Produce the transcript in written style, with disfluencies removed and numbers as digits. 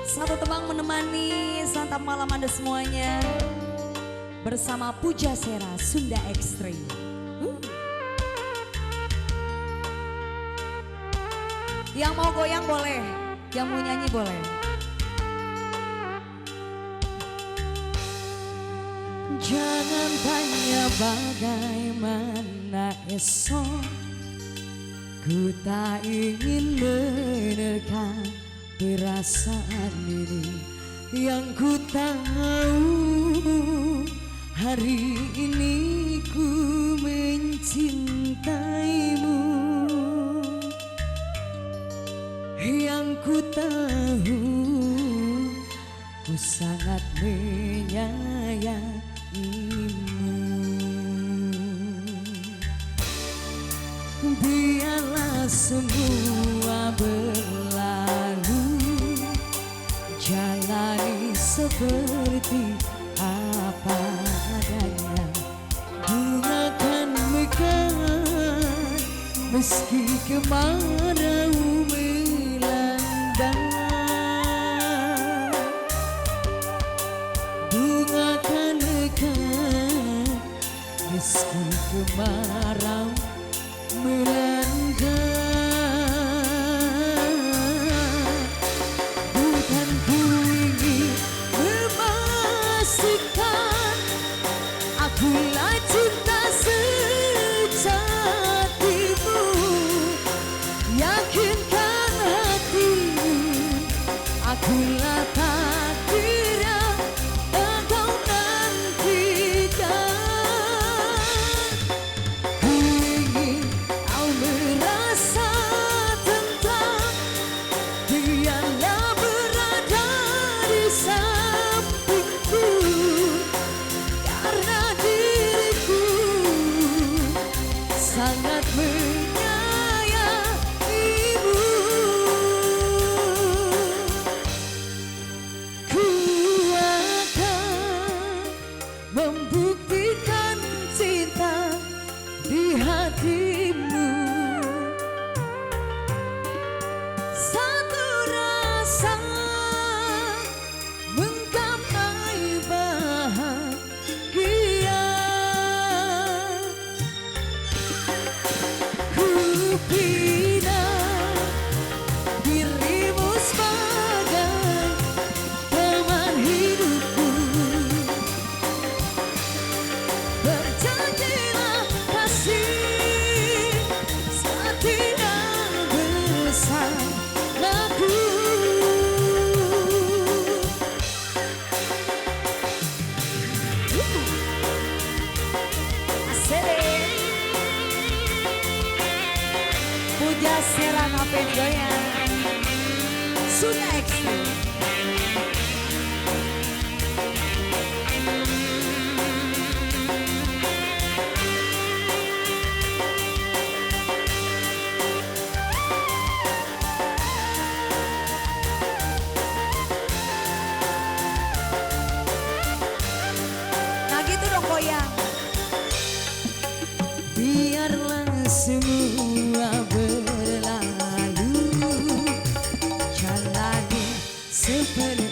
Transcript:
Satu tembang menemani santap malam Anda semuanya bersama Puja Sera Sunda Ekstrim. Yang mau goyang boleh, yang mau nyanyi boleh. Jangan tanya bagaimana esok, ku tak ingin menerka perasaan ini. Yang ku tahu hari ini ku mencintaimu. Yang ku tahu ku sangat menyayangimu. Biarlah semua berlalu, jalani seperti apa adanya. Bunga kan mekar meski kemarau melanda. Bunga kan mekar meski kemarau melanda. Bukan ku ingin memastikan akulah cinta sejatimu. Yakinkan hatimu akulah takdir yang engkau nantikan. Ku ingin kau merasa tentram, biarlah berada di sampingku, karena diriku sangat menyayangimu. Ku akan membuktikan cinta di hatimu. Satu rasa menggapai bahagia. Ku bina dirimu sebagai teman hidupku. Berjanjilah kasih setia bersamaku. Asik. Puja Sera ngapain goyang Sunda Ekstrim. Nah gitu dong goyang. Biarlah semua berlalu, jalani seperti